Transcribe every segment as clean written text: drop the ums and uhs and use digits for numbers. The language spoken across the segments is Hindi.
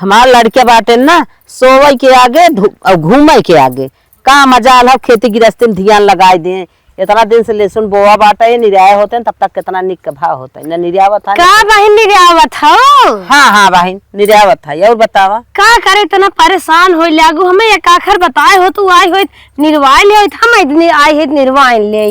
हमार लड़के बाटे ना सोवे के आगे और घूमे के आगे का मजा आल खेती गृहस्थी में ध्यान लगाए दे। इतना दिन से लहसुन बोआ बाटा है निर्याय होते हैं तब तक कितना निक भाव होता है ना निर्यावत है का बहन निर्यावत हो। हाँ बहन निर्यावत है। और बतावा का करे इतना परेशान हो लागू हमें एक आखर बताए हो तू आई हो निर्वाय ले हम इतनी आई है निर्वाय ले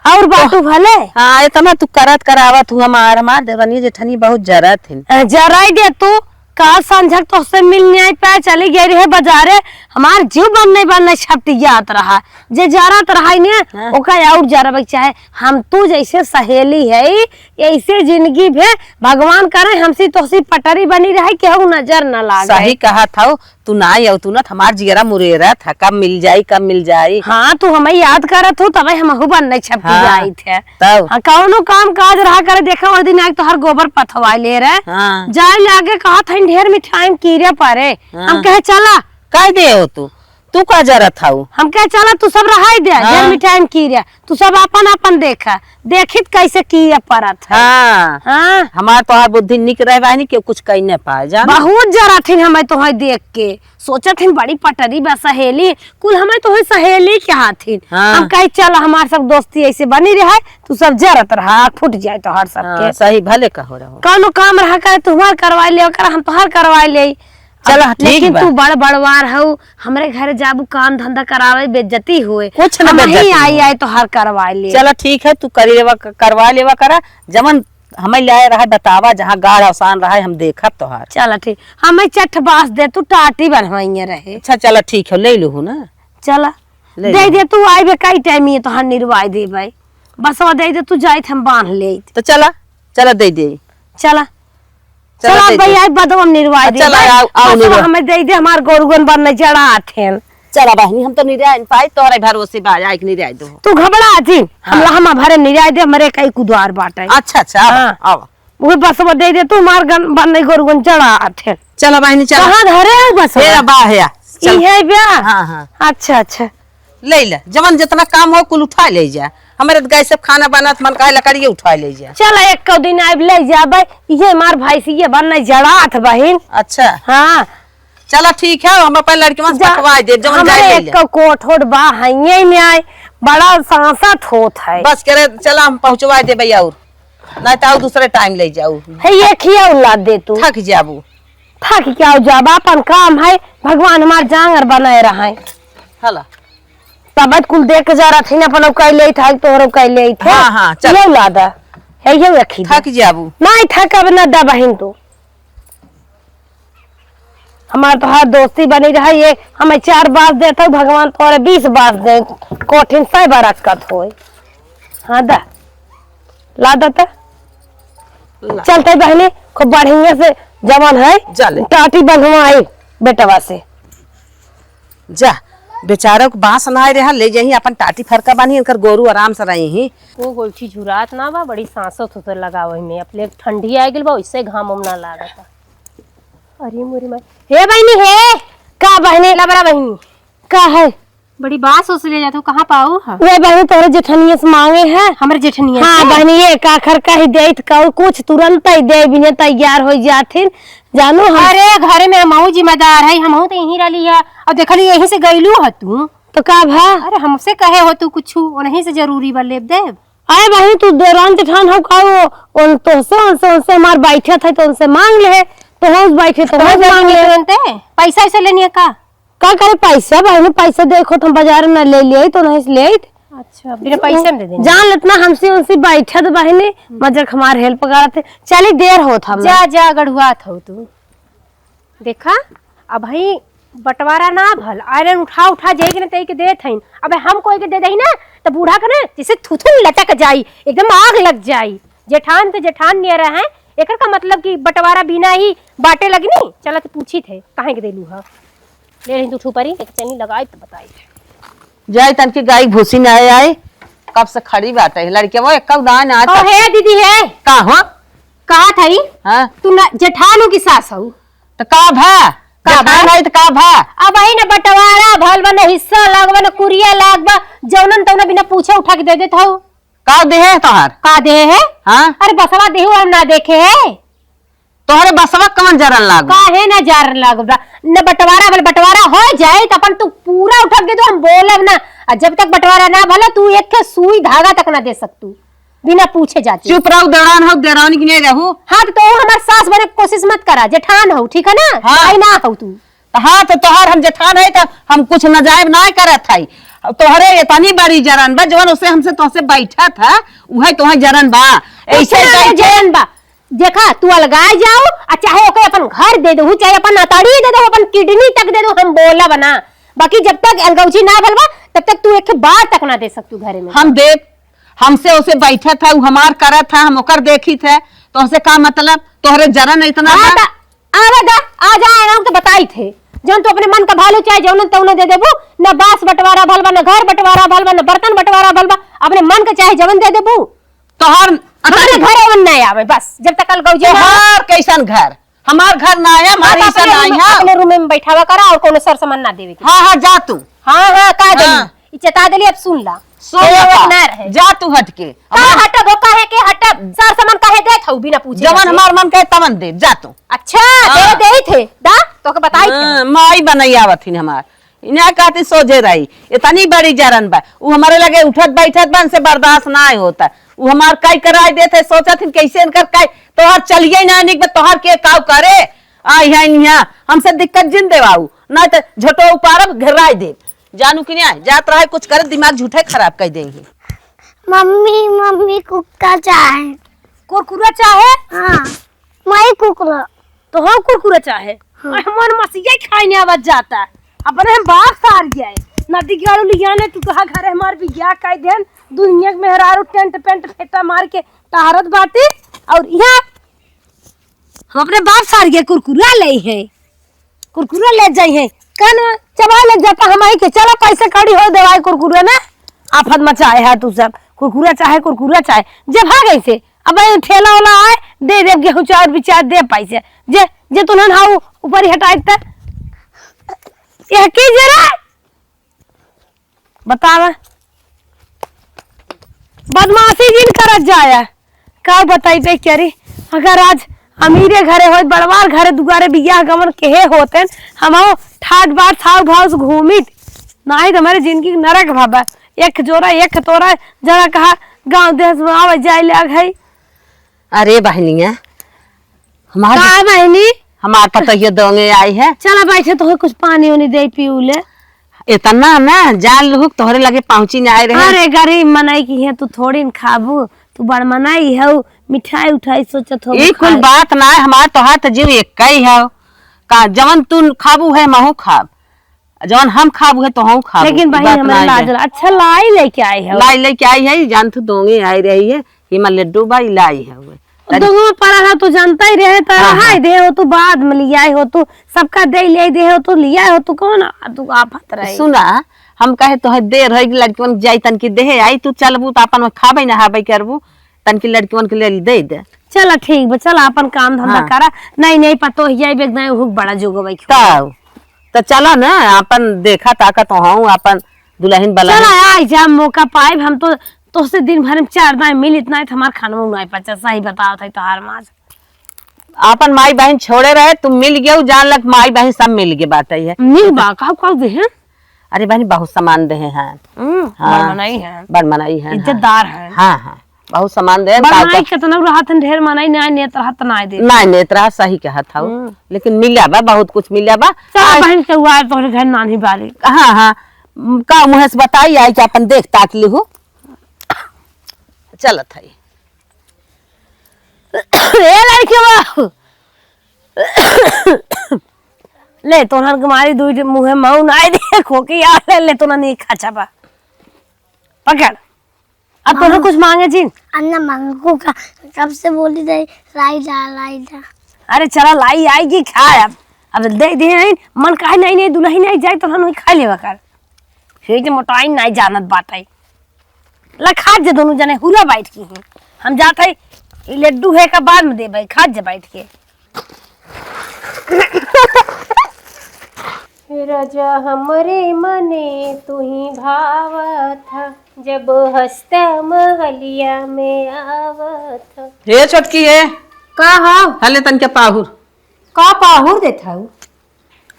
और बातू भले। हाँ इतना तू करत करावत हूँ हमार देवनी जेठनी बहुत जरत है जराई दे तू काल संझक तो उससे मिलने आई पे चली गई रहे बाजारे हमार जीव बनने छपटियात रहा जे जरत रहा ने ओका और जरब चाहे हम तू जैसे सहेली है ऐसे जिंदगी भे भगवान करे हमसी तोसी पटरी बनी रहे केहू नजर न लागे। सही कहा था तू ना आऊ तू ना हमार जिगरा मुरेरा था कब मिल जाई। हाँ तू हमें याद करत हो तब हम बनने छपटियाई थे तब कौनो काम काज रहा करे देखा और दिन आग तो हर गोबर पथवा ले रहे जाए लागे कहा था ढेर मिठाई कीड़े पारे हम कहे चला कह दे हो तू का जरत था हम कहे चला तू सब रहा दे ढेर मिठाई कीड़े तू सब अपन अपन देखा देखित कैसे कीड़े पड़त है। हाँ हमार तो बुद्धि निक रहे नहीं कि कुछ कह न पाए जाना बहुत जरा थी हमें तो देख के सोचा थी बड़ी पटरी बा सहेली कुल हमें तो सहेली के हाथी हम कहे चल हमार सब दोस्ती ऐसे बनी रहे तू सब जरत रहा फूट जाए तो हर सबके सही भले कहो रहो कौनो काम रहा करे तुम्हार करवा ले हम तोहार करवा ले चलो लेकिन तू बड़ बड़वार हो हमरे घर जाबू काम धंधा करावे बेइज्जती हुए कुछ न बेइज्जती आई तो हर करवा ले। चलो ठीक है तू करवा लेवा करा जमन हमें लाए रहा बतावा जहाँ गाढ़ आसान रहा हम देखा तोहार। चलो ठीक हमें चट बास दे तू टाटी बनवाइए रहे। अच्छा चलो ठीक है ले लू ना चला दे तू आई बे कई टाइम ये तो निर्वाय दे भाई बस दे तू जाए हम बांध ले तो चला दे चला चला भैया बदम निर्वाय दे हमें दे दे हमार गोरुगन बनने जड़ा थे। चला बहनी हम तो निर्याय पाई तोहरे भरोसे बाजा एक निर्याय दो तू घबरा जी हम भरे निर्याय दे हमरे कई कुद्वार बाटे। अच्छा आओ वो बस दे दे तू मार बनने गोरुगन जड़ा थे। चला बहनी चला कहां धरे बस मेरा बा है ये ब्या। हां अच्छा ले जवन जितना काम हो कुल उठा ले जा हमारे गैस सब खाना बनात मन कहे लकड़ी उठा ले जा। चल एक दिन आब ले जाबे ये मार भाई से ये बनने जड़ात बहिन। अच्छा हां चला ठीक है हम अपन लड़के में पकवा दे जवन जाए ले एक कोठोड़ बा हइये में आए बड़ा सांसत होत है बस करे चला हम पहुंचवा दे भैया और नहीं तो दूसरे टाइम ले जाऊ है ये खिया ला दे तू थक जाबू थक क्या जाब अपन काम है भगवान हमार जांगर बनाए रहा हला तब कुल देख जा रहा थी ना अपन कैले था तोहरो कैले थे। हां चल ये ला दा है ये रखी थक जाबू नहीं थकब ना दा बहन तू हमार तो हर दोस्ती बनी रहा ये हमें 4 बात देता भगवान तोरे 20 बात दे कोठिन से बरस का थोई। हां दा ला दा चलते बहनी खूब बढ़िया से जवान है टाटी बनवाई बेटवा से जा बेचारा को बांस ना रहा ले जाही अपन टाटी फरका बानी इनकर गोरू आराम से रही ही वो गोलची झुरात ना बा बड़ी सांसत होते लगावे में अपने ठंडी आ गेल बा इससे घाम हम ना लागता। अरे मोरी माई हे बहनी हे का बहनी लबरा बहनी का है बड़ी बात सोच ले जाते हो कहां पाऊ। ये बहनी तोरे जेठनिया से मांगे है हमरे जेठनिया। हां बहनी ये का खर का ही देत का कुछ तुरंत ही दे बिने तैयार हो जाथिन जानो। अरे घर में हमहू जिम्मेदार है हमहू तो यहीं रही है और देखली यहीं से गईलू ह तू तो का भा। अरे हमसे कहे हो तू कुछ नहीं से जरूरी बा लेब देव। अरे बहनी तू देरान जेठान हो का उन तो से हमार बैठे थे तो उनसे मांग ले तो हम बैठे तो हम मांग ले तुरंते पैसा ऐसे लेनी है का करे पैसा बहनी पैसा देखो तुम बाजार में ले लिए तो नहीं ले। अच्छा बिना पैसे में दे देंगे जान लेतना हमसे उनसे बैठा तो बहनी मजर हमारे हेल्प करा थे चली देर होत हम जा गढ़ुआ था तू देखा अब भाई बंटवारा ना भल आयरन उठा जाएगी ना तई के दे थईन अब हम कोई के दे दही ना तो बूढ़ा का ना जैसे थुथुन लटक जाई एकदम आग लग जाई। जेठान तो जेठान नहीं रहा है एकर का मतलब कि बंटवारा बिना ही बाटे लगनी। चला तो पूछी थे काहे के देलू हा ले रही तू ठुपरी एक चनी लगाई तो बताई जाए तन की गाय भूसी न आए कब से खड़ी बात है लड़के वो एक दान आ ओ है दीदी है का हो कहा थई हां तू ना जेठानू की सास हो तो का भा नहीं तो का भा अब आई ना बंटवारा भल बना हिस्सा लागबा ना कुरिया लागबा जौनन तौना बिना पूछे उठा के दे देत हो का दे है तोहार का दे है। हां अरे बसवा देहु हम ना देखे है तोहरे बसवा कवन जरन लागू। काहे ना जार लागबा न बंटवारा हो जाए तो अपन तू पूरा उठक दे दो, हम बोलब ना। और जब तक बंटवारा ना भला तू एक के सुई धागा तक ना दे सकतू बिना पूछे जाती। चुप रहो, दरान हो देरानी की नहीं रहू। हाँ तो हमार सास बने के कोशिश मत करा, जेठान हो ठीक है ना। हाँ। आई ना हो तू। हाँ तो तोहर हम जेठान है तो हम कुछ नजायब ना करत है। तोहरे इतनी बड़ी जरन बा जवन उसे हमसे तोसे बैठा था वही तोहर जरन बा। ऐसे जरन बा देखा तू अलगाए जाओ और चाहे ओके अपन घर दे दो, चाहे अपन अताड़ी दे दो, अपन किडनी तक दे दो, हम बोला बना। बाकी जब तक अलगौजी ना भलवा तब तक तू एक बार तक ना दे सकतू घरे में। हम देख हमसे उसे बैठा था, वो हमार करा था, हम ओकर देखी थे, तो हमसे का मतलब तोहरे जरन इतना आवादा आ जाए ना तो बताई थे जौन तो अपने मन का भालो चाहे जौन तो उन्हें दे देबू। न बास बंटवारा भलवा, न घर बंटवारा भलवा, न बर्तन बंटवारा भलवा, अपने मन का चाहे जवन दे देबू। तोहर हमारे घर वन नहीं आवे बस जब तक अलगौजी ना। तोहर कैसन घर? हमार घर ना आया, हमारी ऐसा ना आया। अपने रूम में बैठावा करा और कोनो सर सामान ना देवे के। हाँ हाँ जा तू। हाँ हाँ का दे हाँ। ई चता देली, अब सुन ला। सुन ना रहे जा तू हट के। का हटब हो काहे के हटब, सर सामान काहे देत हऊ बिना पूछे जवन जाते? हमार मन कहे तवन दे जा तू। अच्छा हाँ। दे थे दा तो के बताई थे। हाँ, माई बनैयावत थी हमार इन्हें कहती सोझे रही इतनी बड़ी जरन बा। वो हमारे लगे उठत बैठत बन से बर्दाश्त ना होता। वो हमार काई कराई देते सोचा थी कैसे इनकर काई तोहर चलिए ना निक तोहर के काव करे आई है यहाँ हमसे दिक्कत जिन देवाऊ ना तो झटो उपारब घेराई दे जानू कि नहीं जात रहा कुछ कर दिमाग झूठे खराब कर देंगे। मम्मी कुक्का चाहे। कुरकुरा चाहे? हाँ मैं कुकरा तो हम कुरकुरा चाहे। हमार मसीहा खाने आवाज जाता अपने हम बाप सार गए नदी गाड़ू लिया ने तू कहा घर हमार बिया काई देन दुनिया में हरारू टेंट पेंट फेटा मार के तारत बाटे और यहाँ हम अपने बाप सार गए कुरकुरा ले है कुरकुरा ले जाई है कान चबा ले जाता हमारी के चलो पैसे कड़ी हो देवाई कुरकुरे ना आफत मचाए है तू सब कुरकुरा चाहे जब भाग गई से अब ठेला वाला आए दे दे गेहूं चार बिचार दे पैसे जे जे तुनन हाउ ऊपर ही हटाई त यह की जरा बतावा बदमाशी जिन करत जाया का बताई पे करे अगर आज अमीरे घरे हो बड़वार घरे दुगारे बियाह गमन केहे होते हम ठाट बाट थाव भाव से घूमित नहीं तो हमारे जिंदगी नरक भाबा एक जोरा एक तोरा जरा कहा गांव देश में आवे जाए लग है। अरे बहनिया हमार का बहनी हमार पता ये दोंगे आई है चला बैठे तो कुछ पानी उनी दे पीऊ ले इतना ना जाल लोग तोहरे लगे पहुंची ना आए रहे। अरे गरीब मनाई की है तू थोड़ी न खाबू तू बड़ मनाई है मिठाई उठाई सोचत हो ये कुल बात ना है हमार तोहार तो जीव एक ही है का जवन तू खाबू है महू खाब जवन हम खाबू है तो हम खाबू। लेकिन भाई हमारे लाजल अच्छा लाई लेके आई है लाई लेके आई है जान तू दोंगे आई रही है हिमा लड्डू बाई लाई है दोनों में पड़ा था तू जानता ही रहे तो हाय दे हो तू बाद में लिया हो तू सबका दे ले दे हो तू लिया हो तू कौन तू आफत रहे सुना हम कहे तो देर है लड़कियों जाई तन की दे आई तू चलबू तो अपन में खाबे ना हाबे करबू तन की लड़कियों के लिए दे दे चला ठीक बा चला अपन काम धंधा हाँ। करा नहीं पतो ही जाई बेग हुक बड़ा जोगबई तब तो चलो ना अपन देखा ताकत हूँ अपन दुल्हन बला चला आई जा मौका पाए हम तो से दिन भर में 4 दाएं मिल इतना है हमार खाना नहीं पचा सही बताओ था तोहार माज अपन माई बहन छोड़े रहे तुम मिल गए जान लग माई बहन सब मिल गए बात है नहीं बा का दे हैं अरे बहन बहुत सामान दे हैं बड़ मनाई है बड़ मनाई है इज्जतदार है हाँ हाँ बहुत सामान दे बड़ मनाई कितना रहत ढेर मनाई नहीं नेत रहत ना दे नहीं नेत्रा सही कहा था लेकिन मिला बा बहुत कुछ मिला बा चल बहन के हुआ तोहरे घर नानी बाली हाँ हाँ का मुँह से बताई आई कि अपन देख ताक ली हो चलत है ए लड़के बाबू ले तोहर तुम्हारी दूध मुंह मऊ ना दे खोके यार ले तो नहीं खाचा बा पकड़ अब तोहर कुछ मांगे जी अन्ना मांगो का कब से बोली दे लाई जा अरे चला लाई आएगी खा अब दे दे मन काहे नहीं दुल्ही नहीं जाए तो हम खा लेवा कर फिर मोटाई नहीं जानत बात है ला खा जे दोनों जने हुरा बैठ की हैं हम जाते ये लड्डू है का बाद में दे भाई खा जे बैठ के राजा हमरे मने तू ही भावत जब हंसता महलिया में आवत। ये छोटकी है का हो हले तन के पाहुर का पाहुर देता हूँ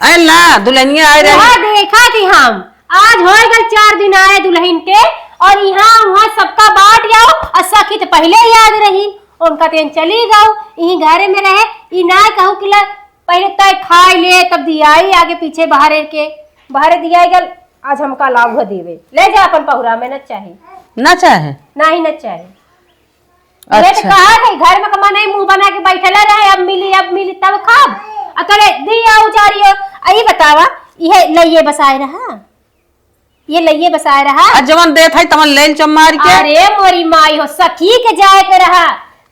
अरे ला दुल्हनिया आए रहे वहाँ देखा थी हम आज हो गए 4 दिन आए दुल्हन के और यहाँ वहाँ सबका बांट जाओ और सखी तो पहले याद रही उनका तेन चली जाओ यही घरे में रहे ई ना कहूँ कि पहले तय खाए ले तब दियाई आगे पीछे बाहर दिया गल आज हमका लाभ देवे ले जा अपन पहुरा में न चाहे ना चाहे ना ही न चाहे अच्छा। तो कहा नहीं घर में कमा नहीं मुंह बना के बैठला रहे अब मिली तब खाब अतरे दिया उचारियो आई बतावा ये लइये बसाए रहा जवन देत है तमन लेल चमार के अरे मोरी माई हो सखी के जाए के रहा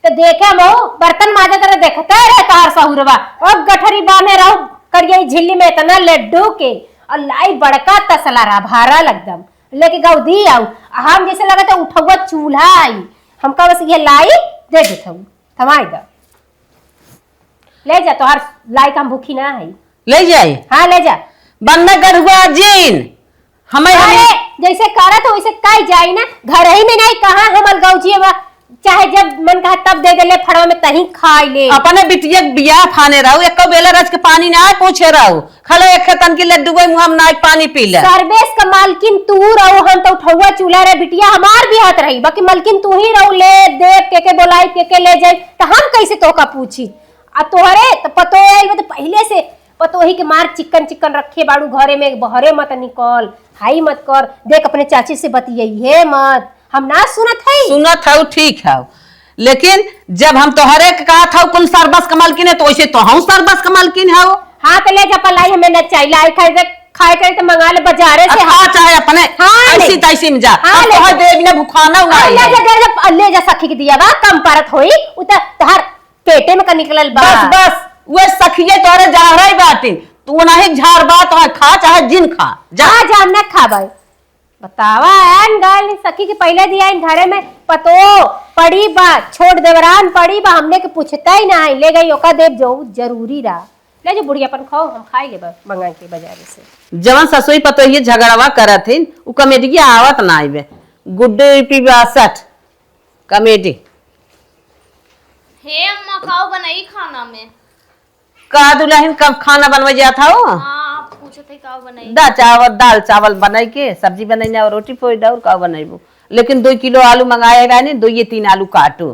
तो देखे मो बर्तन माजे तरह देखते रहे तार सहुरवा और गठरी बांधे रहो करिए झिल्ली में इतना लड्डू के और लाई बड़का तसला रहा भारा लगदम लेके गाँव दी आऊ हम जैसे लगा था उठौआ चूल्हा आई हमका बस ये लाई दे देता हूँ थमाई दो ले जा तो हर लाई का हम भूखी ना है ले जाए हाँ ले जा बंदा गढ़ुआ जीन हमें अरे जैसे करा तो वैसे कई जाई ना घर ही में नहीं कहा हम अलगौजी चाहे जब मन कहा तब दे दे ले फड़वा में तही खाई ले अपने बिटिया बियाह फाने रहू एक बेला रच के पानी ना आए पूछे रहू खलो एक तन की लड्डू गई मुंह ना पानी पी ले सर्वेश का मालकिन तू रहो हम तो उठौआ चूल्हा रे बिटिया हमार भी हाथ रही बाकी मालकिन तू ही रहो ले देव के बोलाई के ले जाए तो हम कैसे तो का पूछी आ तोहरे तो पतो आई तो पहले से पतोही के मार चिकन रखे बाड़ू घरे में बहरे मत निकल हाई मत कर देख अपने चाची से बतिये मत हम ना सुनत है ठीक है लेकिन जब हम तोहरे के कहा था कुल सरबस का मालकिन है तो वैसे तो हम सरबस का मालकिन है हाँ तो ले जा पलाई हमें न चाहिए लाई खाए करे तो मंगा ले बाजारे से हाँ चाहे अपने ऐसी तैसी में जा हाँ ले जा देवी ने भुखाना ले जा सखी के दिया बा कम परत होई उतर तहर पेटे में का निकलल बस वे सखिए तोरे जा रही बाटी तू नहीं झाड़ बात खा चाहे जिन खा जा जा न खा भाई बतावा एन गाल सखी के पहले दिया इन घरे में पतो पड़ी बा छोड़ देवरान पड़ी बा हमने के पूछता ही ना है ले गई ओका देव जो जरूरी रहा ले जो बुढ़िया अपन खाओ हम खाई ले मंगा के बाजारे से जवन ससुई पतो ये झगड़वा करत हिन उ कमेटी आवत ना आइबे गुड्डे पी 62 कमेटी हे अम्मा खाओ बनाई खाना में का दुल्हन कब खाना बनवा जाता हो हाँ पूछे थे का बनाई दाल चावल बनाई के सब्जी बनाई और रोटी पोई और का बनाइबो लेकिन 2 किलो आलू मंगाए गए 2 या 3 आलू काटो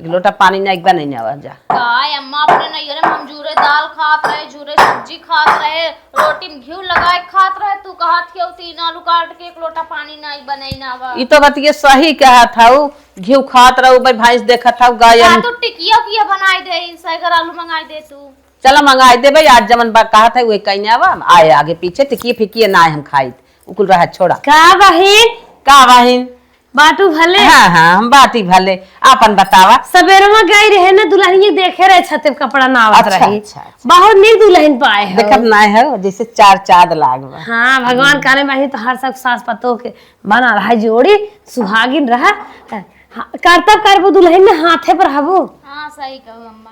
1 लोटा पानी ना एक बार नहीं आवा जा काय अम्मा अपने नहीं रे हम जूरे दाल खात रहे जूरे सब्जी खात रहे रोटी में घी लगाए खात रहे तू कहत के 3 आलू काट के 1 लोटा पानी नहीं बनाई ना आवा ई तो बतिए सही कहा था घी खात रहो भाई भैंस देखत था गाय तो टिकिया किया बनाई दे सगर आलू मंगाई दे तू चला मंगाई दे भाई आज जमन बा कहा था वे कहीं आवा आए आगे पीछे टिकिए फिकिए ना हम खाई उकुल रहा छोड़ा का बहिन बाटू भले हाँ हम बाटी भले आपन बतावा सवेरे में गई रहे ना दुल्हन देखे रहे छते कपड़ा नावत रही बहुत नीक दुल्हन पाए है देखत ना है जैसे 4 चाँद लागवा हाँ भगवान काले बहिनी तो हर सब सास पतो के बना रहा जोड़ी सुहागिन रहा करतब करबो दुल्हन में हाथे पर हबो हाँ सही कहो अम्मा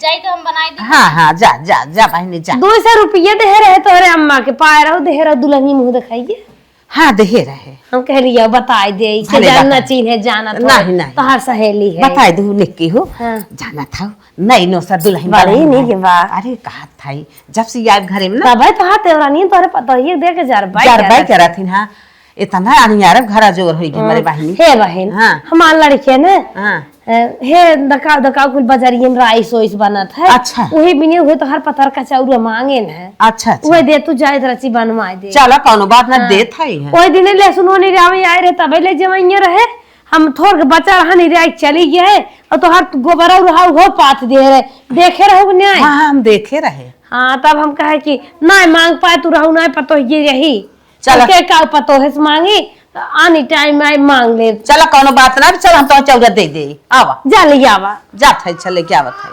जाई तो हम बनाई दी हाँ जा बहिनी जा 200 रुपये दे रहे तोरे अम्मा के पाए रहो दे रहो दुल्हनी मुंह दिखाइए हाँ दे रहे हम कह रही बताई दे इसे जानना चीन्हे जाना नहीं तो हर सहेली है बताई दू निक्की हो हाँ। जाना था नहीं नो सर दुल्हन बड़ी नहीं के बा अरे कहा था जब से आए घरे में ना तब तो हाथ तेवरानी तोरे पता ही देख के जार बाई करा थी हाँ इतना अनियार घर जोर होई गई मेरे बहनी हे बहन हाँ। हमार लड़के ने हाँ हे दका कुल बाजारिये में राइस ओइस बनत है अच्छा। वही बिने हुए तो हर पत्थर का चाउर मांगे न अच्छा वही दे तू जाए रची बनवाए दे चला कौनो बात ना देत है वही दिन लहसुन नहीं रावे आए रहे तबे ले जमाइए रहे हम थोड़ के बचा रहा नहीं रहा चली गया है और तो हर गोबरा रहा हो पात दे रहे देखे रहो न्याय हाँ हम देखे रहे हाँ तब हम कहे कि ना मांग पाए तू रहू ना पतो ये रही चला के का पतो है मांगी आनी टाइम आई मांग ले चला कौनो बात ना चल हम तो चौरा दे आवा जा ले आवा जात है चले क्या बात है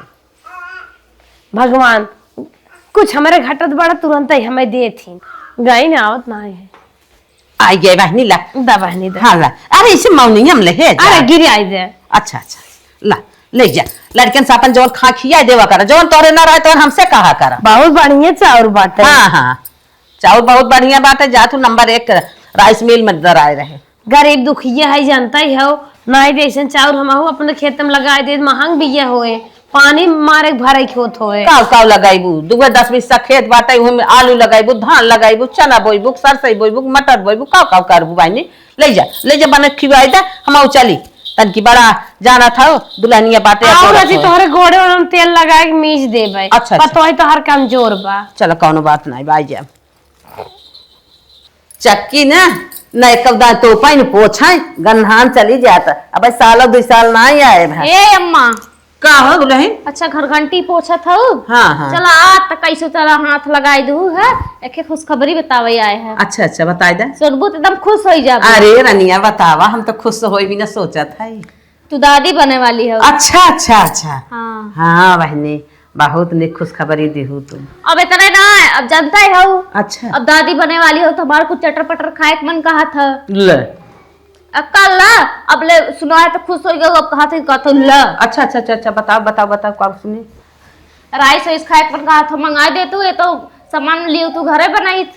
भगवान कुछ हमारे घटत बड़ा तुरंत ही हमें दे थी गई ना आवत ना है आई गए बहनी ला दबहनी दे हाँ ला अरे इसे मौनी हम ले है अरे गिर आई दे अच्छा ला ले जा लड़कन से अपन जवन खा खिया देवा करा जवन तोरे ना रहे तो हमसे कहा करा बहुत बढ़िया चाउर बाटे हाँ चाउर बहुत बढ़िया बात है जा तू नंबर 1 राइस मिल में दराए रहे गरीब दुखिया है जानता ही हो ना जैसे चाउर हम अपने खेत में लगाए दे महंग भी ये होए पानी मारे भरे खेत होए। काव काव लगाइबू 2-10 खेत बाटे उमे आलू लगाइबू, धान लगाइबू, चना बोइबू, सरसई बोइबू, मटर बोइबू, काव काव करबू बाइनी। ले जा बने खिवाई दे हम चली तन की बड़ा जाना था दुल्हनिया बाटे और अजी तोहरे गोड़े में तेल लगा के मीच देबे। अच्छा पतो है तोहर कमजोर बा। चलो कौनो बात नहीं बाई जा चक्की ना नहीं कबदा तो पाइन पोछा गन्हान चली जाता। अब साल 2 साल ना ही आए भाई। ए अम्मा का हो दुल्हन? अच्छा घर घंटी पोछत हूँ। हाँ। चला आ त कैसे तेरा हाथ लगाई दू है। एक खुशखबरी बतावे आए हैं। अच्छा बताई दे। सुनबू तो एकदम खुश हो जा। अरे रनिया बतावा हम तो खुश हो भी ना सोचा था। तू दादी बने वाली है। अच्छा हाँ हाँ बहनी बहुत ने खुशखबरी दी हूँ तुम। अब इतना ना अब जानता है हो। अच्छा अब दादी बने वाली हो तो हमारे कुछ चटर पटर खाए के मन कहा था। ले अब कल ला अब ले सुना है तो खुश हो गया। अब कहा था कहता ला। अच्छा बताओ क्या सुनी। राइस खाए के मन कहा था मंगा दे तू। ये तो सामान लियो तू घरे बनाई।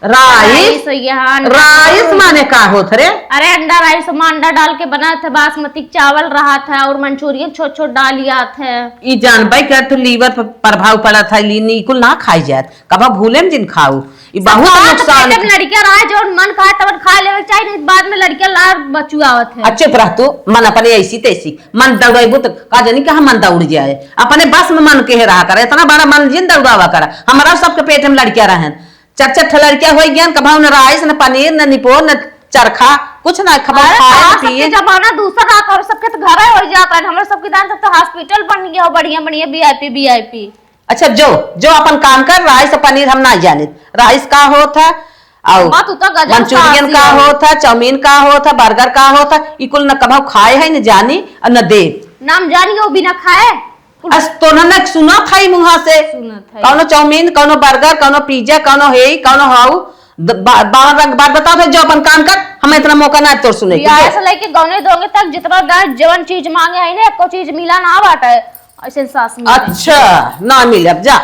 राइस राइस माने का होत रे? अरे अंडा राइस में अंडा डाल के बना था। बासमती चावल रहा था और मंचूरियन छोट डालिया थे। ई जान भाई क्या तो लीवर पर प्रभाव पड़ा था। लीनी कुल ना खाई जात कबा भूले में जिन खाऊ ई बहुत नुकसान। लड़कियां रहा जो मन कहा तब खा ले चाहिए नहीं बाद में लड़कियां लार बचुआवत है। चुप रह तू मन अपने ऐसी तैसी मन दौड़ेबू तो का जानी कहा मन दौड़ जाए। अपने बस में मन के रहा कर इतना बड़ा मन जिन दौड़ावा कर। हमारा सबके पेट में लड़कियां रहन 4 लड़कियां हो गया कभाऊ न राइस न पनीर न निपो न चरखा कुछ ना खबर खाए जमाना दूसरा रहा और सबके तो घर हो जाता है। हमारे सबके दान तो हॉस्पिटल बन गया हो बढ़िया VIP। अच्छा जो अपन काम कर राइस पनीर हम ना जाने। राइस का होता और मंचूरियन का होता, चाउमीन का होता, बर्गर का होता। ई कुल न कभाऊ खाए है न जानी और न दे नाम जानी हो बिना खाए। तो न सुना था मुहा से कौनो चाउमीन कौनो बर्गर कौनो पिज्जा कौनो है कौनो हाउ बात बताओ थे जो अपन काम कर। हमें इतना मौका ना तो सुने ऐसा लेके गौने दोगे तक जितना जवन चीज मांगे है ना एको चीज मिला ना बाटे ऐसे सास में। अच्छा ना मिले अब जा।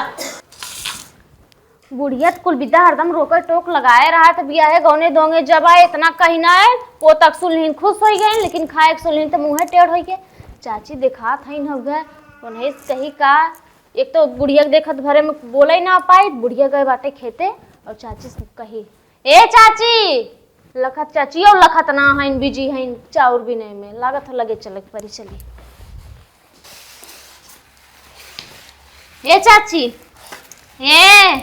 बुढ़िया कुल विद्या हरदम रोकर टोक लगाए रहा था। बिया है गौने दोगे जब आए इतना कहीं ना है वो तक सुनहीन खुश हो गए लेकिन खाए सुनहीन तो मुँह टेढ़ हो गए। चाची देखा था हो गए उन्हें कही का एक तो बुढ़िया देखत भरे में बोला ही ना पाई। बुढ़िया गए बाटे खेते और चाची कही ए चाची लखत चाची और लखत ना है बिजी है चाउर भी नहीं में लागत हो लगे चले परी चली। ए चाची ए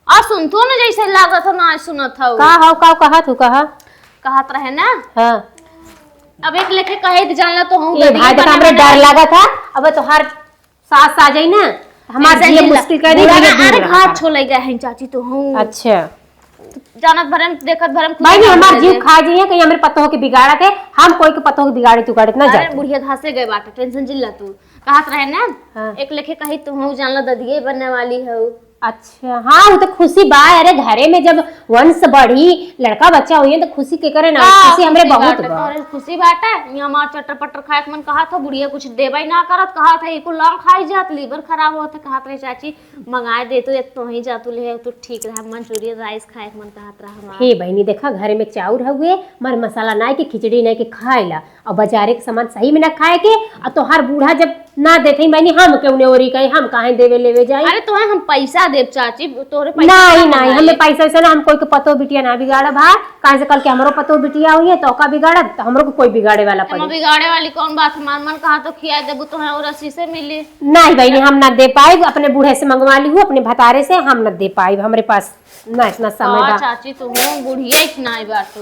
आ सुन तू ना जैसे लागत हो ना सुनत हो का कहत रहे ना। हाँ अब एक लेके कहे जानला तो हूं भाई तो हमरे डर लगा था। अब तो हर सास आ जाई ना हमार जीवन मुश्किल कर दी। अरे घाट छोले गए हैं चाची तो हूं। अच्छा जानत भरम देखत भरम भाई नहीं हमार जीव खा जाइए कहीं हमरे पत्तों के बिगाड़ा थे। हम कोई के पत्तों के बिगाड़े तू गाड़े ना जा। अरे बुढ़िया घासे गए बाटे टेंशन जिल्ला तू कहत रहे ना। हाँ। एक लेके कही तू हूं जानला ददिये बनने वाली हो। अच्छा हाँ वो तो खुशी बा। अरे घरे में जब वंश बढ़ी लड़का बच्चा हुई तो खुशी के करे ना। खुशी हमरे बहुत बा। खुशी बात है यहाँ हमार चटर पटर खाए के मन कहा था। बुढ़िया कुछ देबाई ना करत कहा था एक लाम खाई जात लीवर खराब होता कहा था चाची मंगाए दे तो ही जा तू ले तो ठीक रहा। मंचूरियन राइस खाए के मन कहा रहा। हे बहनी देखा घरे में चाउर हुए मर मसाला ना के खिचड़ी ना के खाएला और बाजारे के सामान सही में ना खाए के। और तोहार बूढ़ा जब ना देते बहनी हम क्यों ने ओरी कहे हम काहे देवे लेवे जाए। अरे तुम्हें हम पैसा देव चाची तोरे नहीं हमें पैसा वैसा ना। हम कोई के पतो बिटिया ना बिगाड़ा भाई कहे से कल के हमरो पतो बिटिया हुई है तो का बिगाड़ा तो हमरो को कोई बिगाड़े वाला पड़ी। बिगाड़े वाली कौन बात हमार मन कहा तो खिया देबू तो और रस्सी से मिली। नहीं बहनी हम ना दे पाए। अपने बूढ़े से मंगवा ली हूँ अपने भतारे से हम न दे पाए। हमारे पास ना इतना समय चाची तुम बुढ़िया इतना ही बात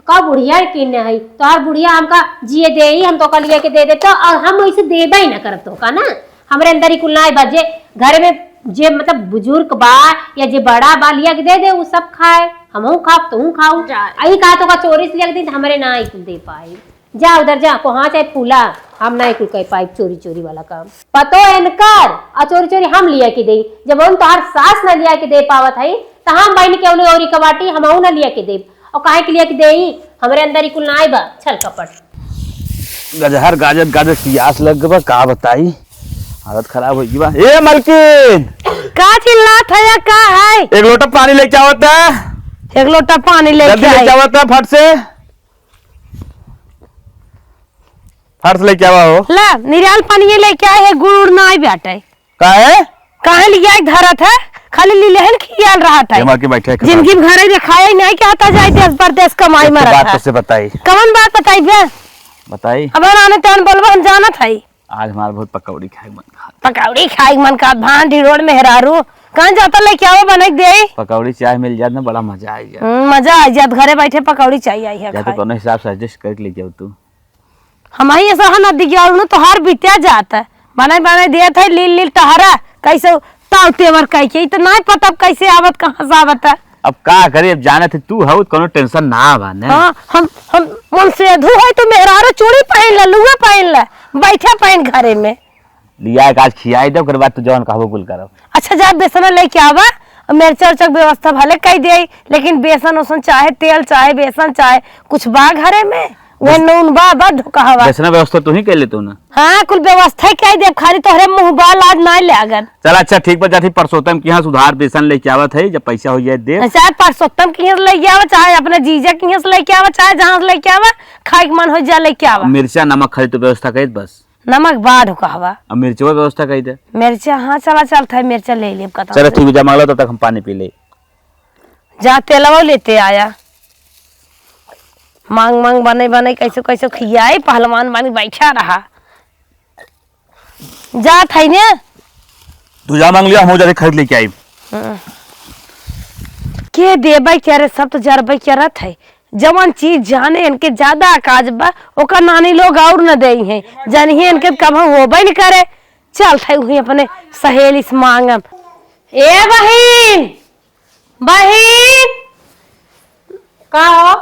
का बुढ़िया की नहीं तो हर बुढ़िया हमका जिए दे ही हम तो का लिए के दे देते और हम वैसे देबा ही ना करत तो का ना। हमारे अंदर ही कुल ना बजे घर में जे मतलब बुजुर्ग बा या जे बड़ा बा लिया के दे वो सब खाए। हम खाब तो खाऊ आई कहा तो का चोरी से लिया दी हमारे ना ही दे पाई। जा उधर जा कहाँ चाहे फूला हम ना कुल कह पाई चोरी वाला काम पतो इनकर और चोरी हम लिया के दे। जब हम तो हर सास न लिया के दे पावत है तो हम बहन के औरी कबाटी हम ना लिया के दे और काहे के लिए दे हमारे अंदर ही कुल ना बा छल कपट गजहर गाजर प्यास लग बा का बताई हालत खराब हो गई बा। ए मलकिन का चिल्लात है या का है? एक लोटा पानी लेके आवत है। एक लोटा पानी लेके आवत है फट से। हर्ष लेके आवा हो ला निराल पानी ये लेके आए है गुड़ ना आई बैठे का है कहाँ लिया धरत है खाली लीलहन खियाल रहा था जमा के बैठे जिंदगी में घर खाया ही नहीं कहता जाए देश परदेश कमाई में बात रहा तो से बताई कौन बात बताई बे बताई अब आने तन बोलबो हम जाना था आज हमारा बहुत पकौड़ी खाए मन खा पकौड़ी खाई मन का भांडी रोड में हेरारू कहाँ जाता लेके आओ बना दे पकौड़ी चाय मिल जात ना बड़ा मजा आई जाए मजा आ जात घरे बैठे पकौड़ी चाहिए आई है या तो कोनो हिसाब से एडजस्ट कर लेके आओ तू हमारी ऐसा नदी के और तो हर बिटिया जाता है बनाए दिया था लील टहरा कैसे ताव तेवर कह के तो नहीं पता कैसे आवत कहाँ से आवत है अब का करे अब जाने थे तू हो कोनो टेंशन ना आवा ने हाँ हम मन से धू है तो मेहरारो चूड़ी पहन ला लुगा पहन ला बैठा पहन घरे में लिया एक आज खियाई दे ओकर बाद तू जवन कहबो कुल करब अच्छा जा बेसन लेके आवा मिर्चा उर्चा के व्यवस्था भले कह दे लेकिन बेसन उसन चाहे तेल चाहे बेसन चाहे कुछ बा घरे में वो नून बा ढुका हवा बेसन व्यवस्था तू ही कर ले तू ना हाँ कुल व्यवस्था कह दे खाली तोहरे मुंह बाल आज ना लागत चल अच्छा ठीक बा जाती परसोत्तम के यहाँ सुधार बेसन लेके आवत है जब पैसा हो जाए दे चाहे परसोत्तम की यहाँ से लेके आवा चाहे अपने जीजा की यहाँ से लेके आवा चाहे जहाँ से लेके आवा खाए के मन हो जा लेके आवा मिर्चा नमक खरीद तो व्यवस्था कर बस नमक बा ढुका हवा अब मिर्चवा व्यवस्था कर दे मिर्चा हाँ चलता है मिर्चा ले ले चलो ठीक है जब मांगला तब तक हम पानी पी ले जा तेलवा लेते आया मांग बने कैसे खियाए पहलवान मानी बैठा रहा जा था ने तू जा मांग लिया हम जाके खरीद लेके आई के देबै क्या रे सब तो जरबै क्या रहा है जवन चीज जाने इनके ज्यादा काज बा ओका नानी लोग और न दे हैं जनही इनके कब होबे नहीं करे चल थे वही अपने सहेली से मांगम ए बहिन बहिन का हो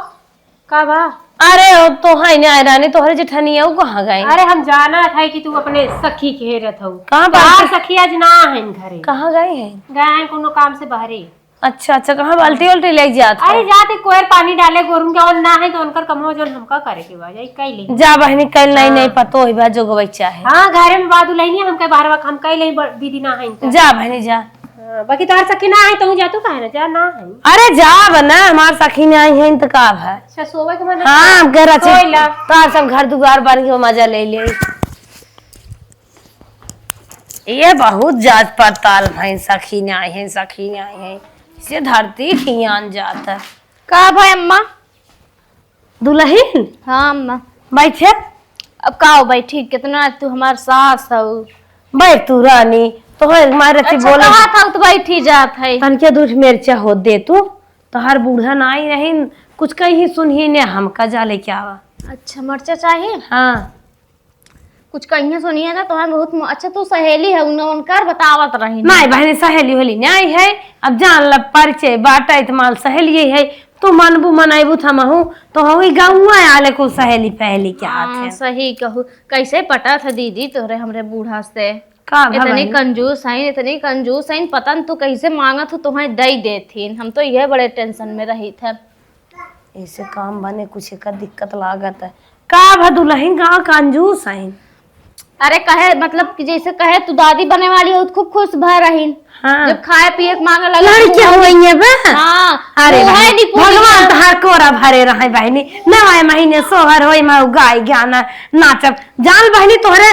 का बा अरे ओ तो है ना रानी तोहरे जेठनिया वो कहाँ गए अरे हम जाना था कि तू अपने सखी के हेरत हो कहाँ बाहर सखी आज ना है घरे कहाँ गए हैं गए हैं कोनो काम से बाहरे अच्छा कहाँ बाल्टी उल्टी ले जात अरे जाते कोयर पानी डाले गोरुन के और ना है तो उनकर कमो जो हमका करे के बा जाई कैले जा बहनी कल नहीं पतो ही बा जो गवै चाहे हां घरे में बात उलैनी हमके बाहर वक्त हम कैले दीदी ना है तो जा बहनी जा बाकी तार सखी ना है तो जा तू काहे ना जा ना है अरे जा बना हमार सखी ने आई है तो का है अच्छा सोवे के मन हाँ घर अच्छे सोइला। तार सब घर दुआर बन के मजा ले ले ये बहुत जात पड़ताल भाई सखी ने आई है इसे धरती खियान जाता का भाई अम्मा दुल्हन हाँ अम्मा बैठे अब का हो भाई ठीक कितना तू हमार सास हो बैठ तू रानी तो हमारे रति अच्छा बोला कहा था तो बैठी जात है तनके दूध मिर्चा हो दे तू तो हर बूढ़ा ना आई रही कुछ कहीं सुनही ने हमका जा लेके आवा अच्छा मर्चा चाहिए हाँ कुछ कहीं सुनिए ना तुम्हारा बहुत अच्छा तू सहेली है उनकर बतावत रही नहीं बहनी सहेली होली नहीं आई है अब जान लब परिचय बाटा इतमाल सहेली है तो मनबू मनाबू थमहू तो हम गाँव आले को सहेली पहली क्या हाथ है सही कहू कैसे पटा था दीदी तोरे हमरे बूढ़ा से का इतनी कंजूस है पता न तू कैसे मांगत हो तुम्हें दई देथीन हम तो यह बड़े टेंशन में रही थे ऐसे काम बने कुछ का दिक्कत लागत है का भदुलहिन का कंजूस है अरे कहे मतलब कि जैसे कहे तू दादी बने वाली हो खूब खुश भर रही हाँ। जब खाए पिए के मांगे लगे लड़की हुई है बे हाँ अरे वो है बहनी, नहीं पूरी भगवान बात। तहार कोरा भरे रहे बहनी नवाए महीने सोहर होई मैं गाय गाना नाचब जान बहनी तोहरे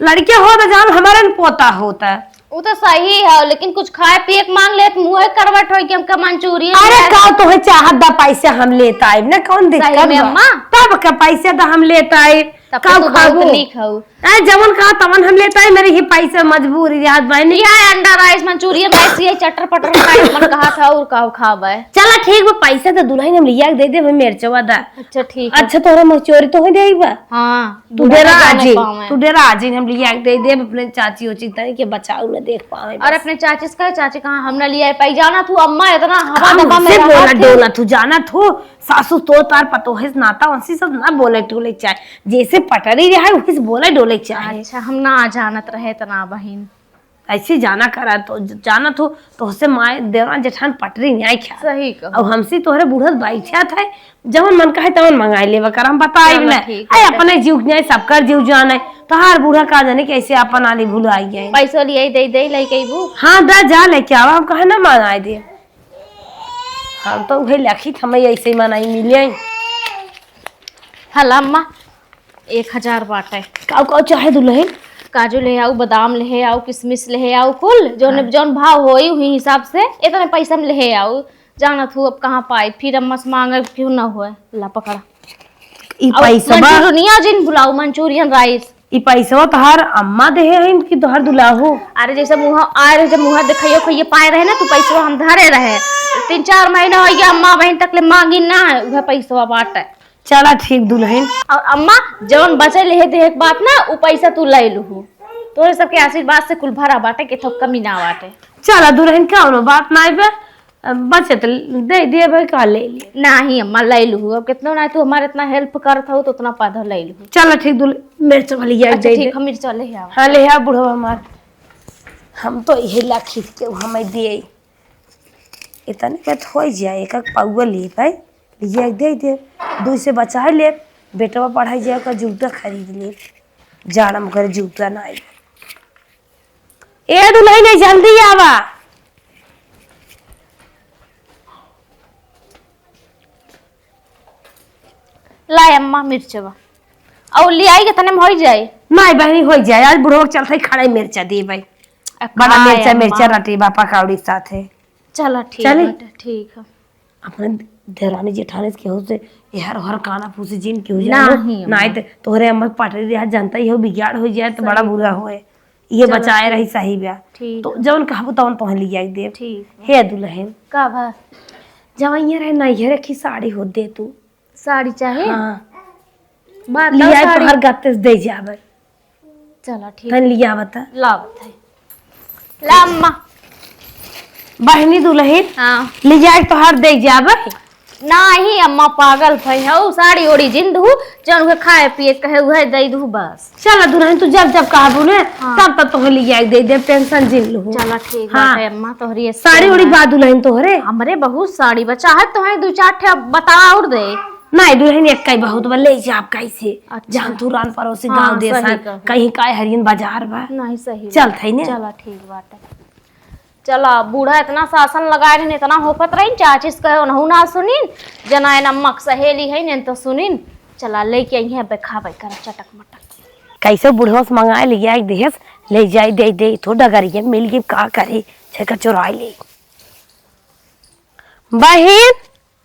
लड़के हो तो जान हमारे न पोता होता वो तो सही है लेकिन कुछ खाए पिए के मांग ले तो मुँह करवट हो कि हमका मंचूरियन अरे का तो चाहत दा पैसे हम लेता आइब ना कौन दिक्कत सही में बा? अम्मा? तब का पैसे दा हम लेता आइब तब का तो खाबू बहुत नीक हो जवन कहा तवन हम लेता आइब मेरी ही पैसे मजबूरी याद बहनी यह अंडा राइस मंचूरियन राइस ये चटर पटर खाए मन कहा था और का खावे चला ठीक बा पैसे तो दुल्हन हम लिया के दे दे भाई मिर्चवा दा अच्छा ठीक है अच्छा तोरा मचोरी तो हो देबा हाँ तू डेरा जाने आजी पावे। तू डेरा आजी हम लिया के दे दे अपने चाची उची तनी के बचाऊ न देख पावे और अपने चाची से कहे चाची कहाँ हमने लिया पाई जाना तू अम्मा इतना हवा दबा में से रहा बोला थे। डोला तू जाना थू सासू तो तार पतो है नाता वंसी सब ना बोले टोले चाहे जैसे पटरी रहा है वैसे बोले डोले चाहे अच्छा हम ना जानत रहे तना बहन ऐसे जाना करा तो जाना थो तो उससे माए देवरा जेठान पटरी नहीं खा सही कहो अब हमसे तोहरे बूढ़त बैठा था जवन मन कहे तवन मंगाई लेवा कर हम बताई चलो ना ठीक आई है। अपने जीव जाए सबकर जीव जान है तो हर बूढ़ा का जाने कैसे अपन आली भुलाई गए पैसा लिए दे दे लई बू हाँ दा जा लेके आवा हम कहे ना मंगाई दे हम तो वही लखी हमें ऐसे ही मनाई मिले हला अम्मा 1000 बाटे। काऊ काऊ चाहे दुल्हन? काजू ले आओ, बादाम ले आओ, किशमिश ले आओ, कुल जौन भाव होई उही हिसाब से इतने पैसा में ले आओ। जानत हूँ अब कहाँ पाई, फिर अम्मा से मांगे क्यों ना हुए। ला पकड़ा ई पैसा मंचूरियन बुलाओ, मंचूरियन राइस। ई पैसा तोहार अम्मा दे है कि तोहार दुल्हा? अरे जैसे मुँह आए रहे, जब मुँह दिखाइयो खइये पाए रहे ना, तो पैसा हम धरे रहे। 3-4 महीना हो गया अम्मा बहन तक ले मांगी ना, वह पैसा बाटे। चला ठीक दुल्हन। और अम्मा जवन बचे ले दे एक बात ना, वो पैसा तू ले लू। तोरे सबके आशीर्वाद से कुल भरा बाटे, के थोक कमी ना बाटे। चला दुल्हन कौनो बात नहीं बे, बचे तो दे दिए भाई का ले लिए। नहीं अम्मा ले लू, अब कितना ना तू हमारे इतना हेल्प करत हो तो उतना पौधा ले लू। चला ठीक दुल्हन, मिर्च वाली ये अच्छा दे ठीक, दे। हम मिर्च ले आओ। हाँ ले आ बुढ़वा हमार, हम तो यही ला खींच के हमें दिए। इतने बात हो जाए, एक पाउआ ले भाई लिए दे दे, 2 से बचा ले। बेटवा पढ़ाई जाए का जूता खरीद ले, जाना मगर जूता ना आए। ए दुल्हन नहीं जल्दी आवा। लाए अम्मा मिर्चवा, और ले आई के तने में हो जाए। नहीं बहनी हो जाए, आज बुढ़वा चलते खड़े मिर्चा दे भाई, बड़ा मिर्चा मिर्चा रटी बापा कावड़ी साथ है। चला ठीक चली? बाटे, ठीक है। अपने देरानी जेठानी के हो से यार हर काना फूसी जिन के हो नहीं जाए अम्मा। नहीं तो तोहरे अम्मा पाटरी रिया जानता ही हो, बिगाड़ हो जाए तो बड़ा बुरा होए। ये बचाए रही सही ब्याह ठीक तो जवन कहबो तवन तोहन ले आई दे। ठीक हे दुल्हन का भा जवन ये रहे नहीं रखी साड़ी हो दे तू। साड़ी चाहे? हाँ बात ले आई साड़ी। तोहर गत्ते से दे जावे। चला ठीक, तन लिया बता लावत है। ला अम्मा। बहनी दुल्हन हाँ ले जाए तोहर दे जावे। नहीं अम्मा पागल भई हो, साड़ी ओड़ी जिंद हूँ जन उहे खाए पिए कहे उहे दे दू बस। चल दुल्हन तू जब जब कहबो ने तब तब तोहर ले आई दे दे, टेंशन जिन लो। चला ठीक हाँ। है अम्मा, तोहरी ये साड़ी उड़ी बा दुल्हन तोहरे? हमरे बहुत साड़ी बचा है, तो है 2-4 ठे बता और दे। नहीं दुल्हन एक कई बहुत बा ले जा कैसे। अच्छा। जहां तू रान पड़ोसी हाँ, गांव देश सही है, कहू। कहीं काय हरियन बाजार बा। नहीं सही चल थई ने। चला ठीक बात है। चला बूढ़ा इतना शासन लगाए रहे, इतना होकत रही, चाचीस कहे नहु ना सुनिन, जना नमक सहेली है ने तो सुनिन। चला लेके आई है बेखाबे कर चटक मटक। कैसे बुढ़वा से मंगाए ले आई देस, ले जाई दे दे तो डगरियन मिल के का करे, छका चुराई ले। बहन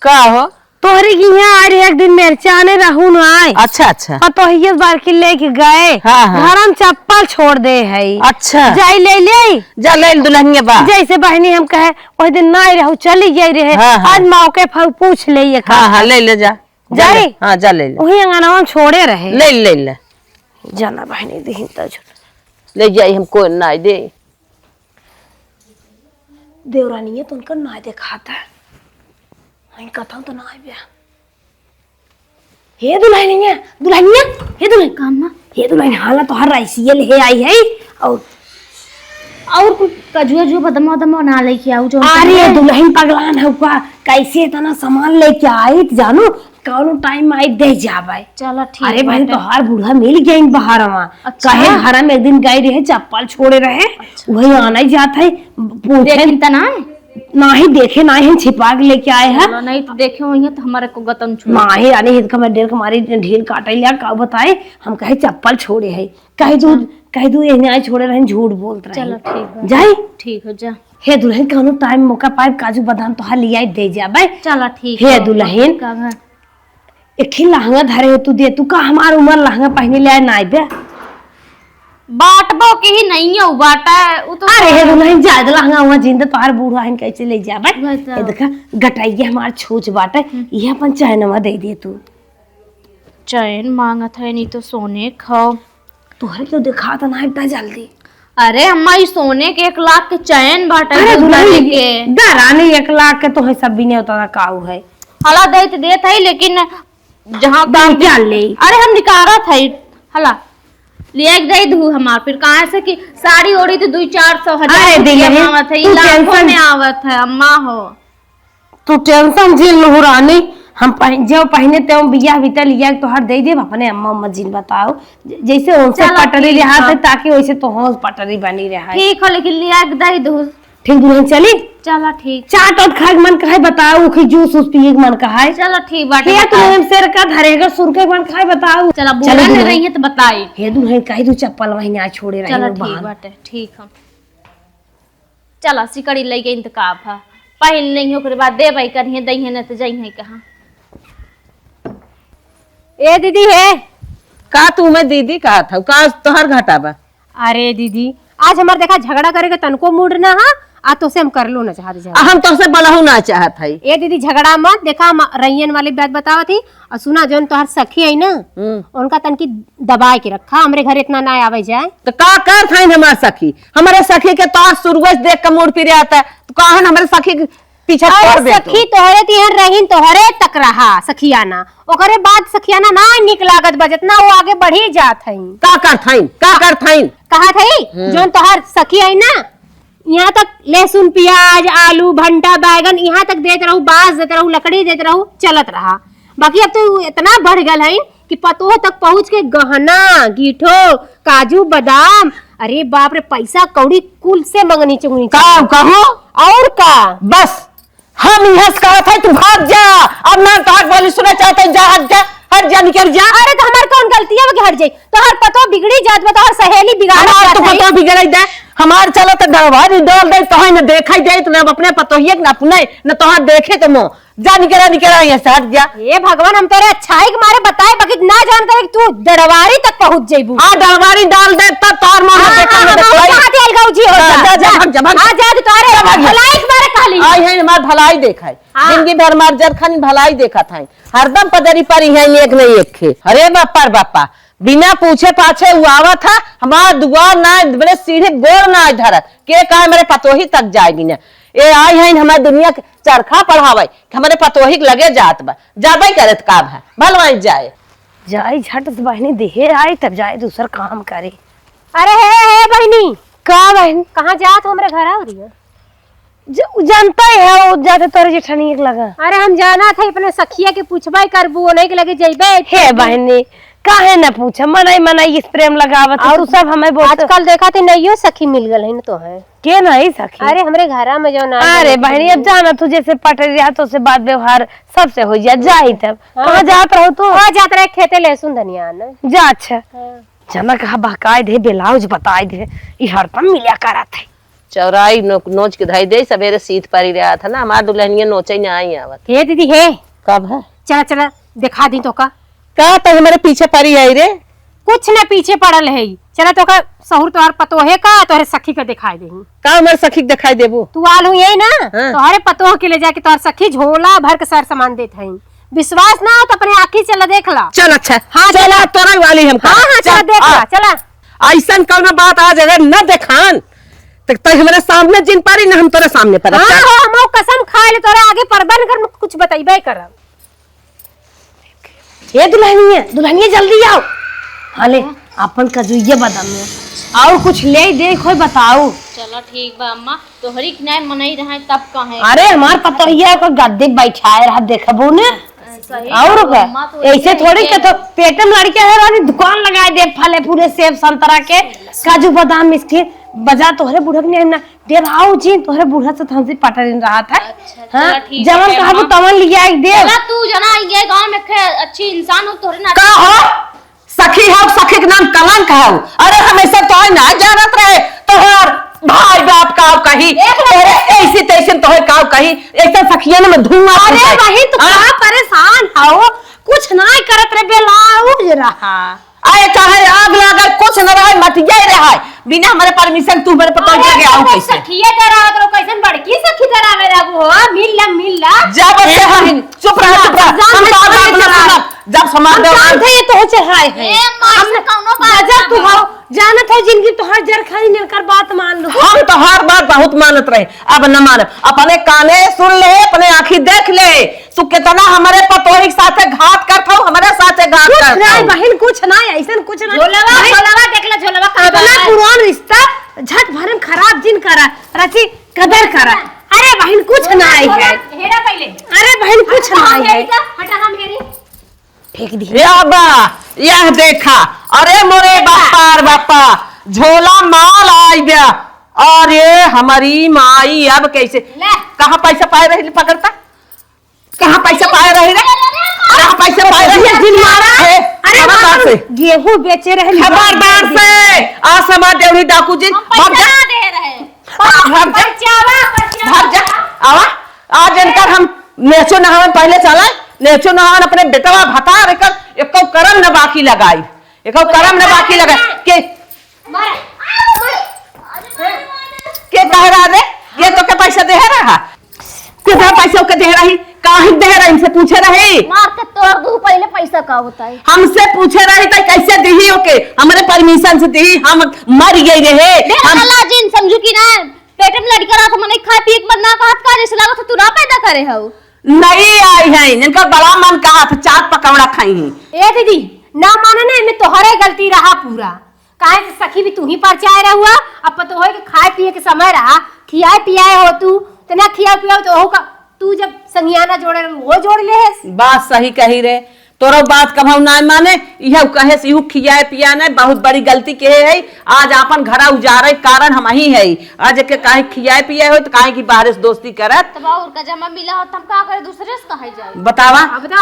का हो? तोहरे की यहाँ आ रही एक दिन मिर्चाने रहू न आए। अच्छा अच्छा तो ही बार के लेके गए, हाँ, हाँ। घर हम चप्पल छोड़ दे है। अच्छा जाई ले ले जा ले दुल्हनिया बा। जैसे बहनी हम कहे वही दिन नहीं रहू चली गई रहे। हाँ, हाँ। आज मौके पर पूछ ले ये हाँ हाँ ले ले जा जाए? हाँ जा ले ले वही अंगनवा छोड़े रहे। ले ले ले जाना बहनी दी तो ले जाई, हमको ना दे। देवरानी है तो उनका ना दिखाता है, कथा तो ना ब्या। हे दुल्हनिया दुल्हनिया हे दुल्हन कामा हे दुल्हन हाला तो हर राइसी ले आई है। और कुछ कजुआ जो बदमा बदमा ना लेके आऊ जो। अरे दुल्हन पगलान है का कैसे इतना सामान लेके आई जानो कौन टाइम आई दे जावे। चला ठीक। अरे भाई तो हर बूढ़ा मिल गए बाहर वहाँ। अच्छा। कहे घर में एक दिन गए रहे चप्पल छोड़े रहे। अच्छा। वही आना ही जाता है पूछे तना ना ही देखे ना ही छिपा के लेके आए हैं। नहीं तो देखे होंगे तो हमारे को गतन छू ना ही रानी हित का डेर हमारी ढील काटे लिया का बताए हम कहे चप्पल छोड़े है कहे दू ये आए छोड़े रहे झूठ बोलते रहे। चलो ठीक है जाए ठीक हो जा। हे दुल्हन कौनो टाइम मौका पाए काजू बादाम तो हाल लिया दे जाबे। चला ठीक हे दुल्हन एक ही लहंगा धरे हो तू दे तू का हमार उम्र लहंगा पहने ले ना बे बाटबो के ही नहीं है बाटा वो तो। अरे हे दुल्हन ज्यादा लहंगा हुआ जिंदा तोहार बूढ़ा हन कैसे ले जाबे। बताओ। ये देखा गटाइया हमार छूच बाटे ये अपन चैनवा दे दे तू। चैन मांगत है नहीं तो सोने खाओ। तोहरे क्यों दिखा तो ना इतना जल्दी। अरे अम्मा ये सोने के 1 लाख के चैन बाटा अरे दुल्हन के डराने 1 लाख के तो है सब भी नहीं होता काऊ है। हला देत है लेकिन जहाँ दाम क्या ले। अरे हम निकारा था हला ले दे दू हमार फिर कहाँ से कि साड़ी ओड़ी तो 200-400 अरे दिल्ली आवत है तू लाखों टेंशन- में आवत है अम्मा हो। तू टेंशन झेल लो रानी हम जो पहने ते बिया भीतर लिया तो हर दे दे अपने अम्मा अम्मा जिन बताओ जैसे उनसे चलो पटरी ठीक लिया है। ताकि वैसे तो हो पटरी बनी रहा है। ठीक हो लेकिन लिया दे दू। ठीक दुल्हन चली चलो ठीक चाट और खाए के मन कहा बताओ कि जूस उस पिए के मन कहा चलो ठीक बाटे हे तुम सिर का धरेगा सुर के मन खाए बताओ चलो बुरा नहीं रही है तो बताई हे दुल्हन कही तू चप्पल वहीं आ छोड़े रही चलो ठीक बाटे ठीक हम चलो सिकड़ी ले के इंतकाब है पहल नहीं ओकरे बाद देबै करिए दइहे न तो जइहे कहां ए दीदी है का तू मैं दीदी कहा था का तोहर घाटा बा। अरे दीदी आज हमार देखा झगड़ा करे के तनको मूड ना हा आ तो से हम कर लो ना चाहते झगड़ा। हम तोहसे बलहू ना चाहत हई। ए दीदी झगड़ा मत देखा हम रैयन वाली बात बतावा थी और सुना जोन तोहर सखी है ना उनका तनकी दबाए के रखा हमरे घर इतना ना आवे जाए तो का कर थाइन हमार सखी हमारे सखी के तो सुरगज देख के मूड फिरे आता है तो कहन हमारे सखी के पीछे छोड़ दे सखी तोहरे तिहर रहीन तोहरे तक रहा सखियाना ओकरे बाद सखियाना ना निक लागत बजत ना वो आगे बढ़ी जात है का कर थाइन कहा थई जोन तोहर सखी है ना यहाँ तक लहसुन प्याज आलू भंटा बैगन यहाँ तक देते रहू बांस देते रहू लकड़ी देते रहू चलत रहा बाकी अब तो इतना बढ़ गल है कि पतोह तक पहुँच के गहना गीठो काजू बादाम अरे बाप रे पैसा कौड़ी कुल से मंगनी चुगनी का कहो और का बस हम यहाँ से कहा था तू भाग जा अब मैं तो बोली सुना चाहता जा हट जा निकल जा। अरे तो हमार कौन गलती है कि हट जाई तोहर पतो बिगड़ी जात बा तोहर सहेली बिगाड़ हमार तो पतो बिगड़ दे हमार चलो तो डरवारी डाल दे तो न देखा दे तो न अपने पतोहिए न अपने न तोहर देखे तो मो जा निकला यहाँ से हट जा। ये भगवान हम तेरे अच्छाई के मारे बताए बाकी ना जानते कि तू दरबारी तक पहुंच जाइबू। हां डरवारी डाल दे तब तोहर मुंह में देखा न देखलाई हां अलगाऊ जी हो जा आ जा तोरे भलाई के मारे कहली आई है हमार भलाई देखा है जिंदगी भर मार जरखानी भलाई देखा था हरदम पदरी पर है एक नहीं एक खे अरे बापा बिना पूछे पाछे वो आवा था हमारा दुआ ना बड़े सीधे गोड़ ना धरत के कहा मेरे पतोही तक जाएगी ना ये आई है हमारे दुनिया के चरखा पढ़ावे हमारे पतोही लगे जात बा जाबे करत का है भलवाई जाए झट से बहनी देहे आए तब जाए दूसरा काम करे। अरे हे बहनी का बहन कहाँ जात हमरे घर आ रही है जानता है वो जाते तोरे जेठानी एक लगा। अरे हम जाना था अपने सखिया के पूछबा करबू नहीं के लगे जइबे हे बहनी काहे न पूछा मनाई इस प्रेम लगावत और सब हमें आजकल देखा थे नहीं सखी मिल गल है तो है के नहीं सखी। अरे हमरे घरा में जो ना अरे बहनी अब जाना तू जैसे पटरिया तो से बात व्यवहार सबसे हो जाए जाई तब कहाँ जात रहो तो जात रहे खेते लहसुन धनिया न जा अच्छा जना कहा बहकाए दे ब्लाउज बताए दे ये हरदम मिलिया करा थे चौराई नोच के धाई दे सवेरे सीत पारी रहा था ना हमार दुल्हनिया नोचे न आई आवत हे दीदी हे कब है चला दिखा दी तो का तो हमारे पीछे पड़ी आई रे कुछ न पीछे पड़ल है चला तो का सहूर तोहर पतोहे का तोहरे सखी का दिखाई दे का हमारे सखी के दिखाई देबू तू आलू यही ना हाँ। तोहरे पतोह के ले जाके तोहर सखी झोला भर के सर सामान देत है विश्वास ना हो तो अपने आँखी चला देख ला चल अच्छा हाँ, चला तोरा वाली हम हाँ चला देख ला चला ऐसा कौन बात आज अगर न देखान तो हमारे सामने जिन पारी ना हम तोरे सामने पर हाँ हो हम कसम खा ले तोरे आगे परबन कर कुछ बताइबे करब ये दुल्हनिया जल्दी आओ हाले अपन कजुइये बदाम में और कुछ ले दे कोई बताओ। चलो ठीक बा अम्मा तोहरी किनारे मनई रहे तब कहे अरे हमार पतोहिया को गद्दे बैठाए रहा देखबो ने और का ऐसे थोड़ी के तो पेटम लड़के है रानी दुकान लगाए दे फले पूरे सेब संतरा के काजू बादाम इसके बजा तोहरे बुढ़क ने ना देराऊ जी तोहरे बुढ़ा से हमसे पटरिन रहा था। हां जवन कहबो तवन लिया दे तू जना ये गांव में अच्छी इंसान हो तोहरे ना का हो सखी हो सखी के नाम कलंक है अरे हमेशा तो ना जानत रहे तोहर भाई बाप का कही तेरे ऐसे तैसे तोहर का कही एक सखिया में धुआं अरे वही तो का परेशान हो कुछ नहीं करत रे बेलाऊ रहा आए चाहे आग लगा कुछ न रहा मत जाए रहा बिना हमारे परमिशन तू मेरे पता लगे आओ कैसे सखिए करा तो कैसन बड़की सखी तरह मेरा वो मिल ला जब से हम चुप रहा हम बात जब समान दे थे तो चढ़ाए है ए मां कौनो बात जब तू हो जानत है जिंदगी तो हर जरखानी मिलकर बात मान लो हम तो हर बात बहुत मानत रहे अब न मान अपने काने सुन ले अपने आंखी देख ले तू कितना हमारे पतोही साथे घात करत हो हमारे साथे घात करत नहीं बहन कुछ नहीं ऐसा कुछ नहीं झोलवा देख ले झोलवा अपना पुरान रिश्ता झट भरम खराब जिन करा रची कदर करा अरे बहन कुछ नहीं है हेरा पहले अरे बहन कुछ नहीं है हटा हम हेरी फेंक दी यह देखा अरे मोरे बापा झोला माल आई गया अरे हमारी माई अब कैसे कहाँ पैसा पाए रही पकड़ता कहाँ पैसा पाए रही रे कहाँ पैसा पाए रही है खबरदार से गेहूं बेचे रहे खबरदार से आ समाज देवड़ी डाकू जी भाग जा दे रहे भाग जा आवा आज इनकर हम नेचो नहावन पहले चला नेचो नहावन अपने बेटवा भता रेकर एको करम न बाकी लगाई एको करम न बाकी लगाई के कह रहा रे ये तो के पैसा दे रहा कितना पैसा के दे रही काहे दे रही इनसे पूछे रही मार के तोड़ दू पहले पैसा का होता है हमसे पूछे रही तो कैसे दी ओके हमारे परमिशन से दी हम मर गए रहे हम जिन समझू की ना पेट में लड़का रहा तो मैंने खा पी के बन्ना का हाथ का जैसे लगा तू ना पैदा करे हो नहीं आई है इनका बड़ा मन कहा था चाट पकौड़ा खाई है ए दीदी ना माने ना इनमें तोहरे गलती रहा पूरा काहे से सखी भी तू ही परचाए रहुआ अब तो होए कि खाए पिए के समय रहा खियाए पियाए हो तू तो ना खिया पिया तो हो का तू जब संगियाना जोड़े वो जोड़ ले है बात सही कही रे तोरो बात कभाऊ ना माने यह कहे से खियाए पियाने बहुत बड़ी गलती के है आज अपन घरा उजारे कारण हम ही है आज के काहे खियाए पियाए हो तो काहे की बाहर से दोस्ती करत तब और का जमा मिला हो तब का करे दूसरे से कहे जाए बतावा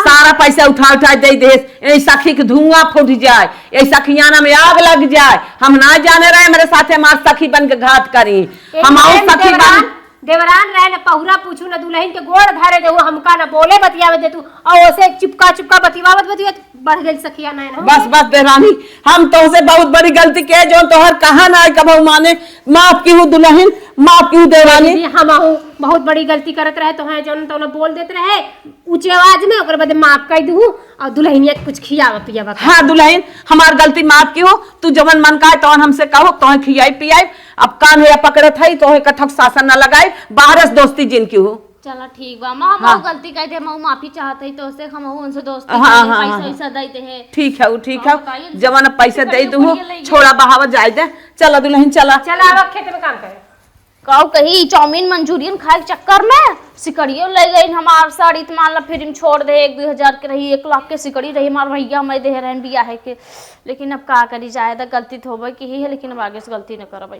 सारा पैसा उठा दे देस ए सखी के धुआं फूट जाए ए सखियाना में आग लग जाए हम ना जाने रहे मेरे साथे मार सखी बन के घात करी हम और सखी बन देवरान रहे न पहुरा पूछू न दुल्हन के गोड़ धरे दे हमका न बोले बतियावे दे तू और ओसे चिपका चिपका बतियावत बतियावत बढ़ गई सखिया ना बस बस देरानी हम तो से बहुत बड़ी गलती के जो तोहर कहा ना कबहू माने माफ की हूँ दुल्हन माफ की हूँ देरानी हम बहुत बड़ी गलती करत रहे तो है जौन तो बोल देते रहे ऊंचे आवाज में ओकर बाद माफ कर दू और दुल्हनिया कुछ खियावा पियावा हाँ दुल्हन हमार गलती माफ की हो तू जवन मन का तो हमसे कहो तो खियाई पियाई अब कान है पकड़त है तो कथक शासन न लगाई बाहर दोस्ती जिनकी हो चलो ठीक बा मां हम गलती कह दे हम माफी चाहते तो से हम उनसे दोस्ती हाँ, पैसा हाँ, वैसा देते हैं ठीक है ठीक है जवन पैसे दे दू छोड़ा बहावत जाए दे चला दुल्हन चला चला अब खेत में काम करे कहू कही चाउमीन मंचूरियन खाए के चक्कर में सिकड़ियों ले गई हमार साड़ी मान ला फिर छोड़ दे 1-2 हज़ार के रही 1 लाख के सिकड़ी रही हमार भैया मैं दे रहे बिया है के लेकिन अब का करी जाए गलती तो होबे की ही है लेकिन अब आगे से गलती न करब।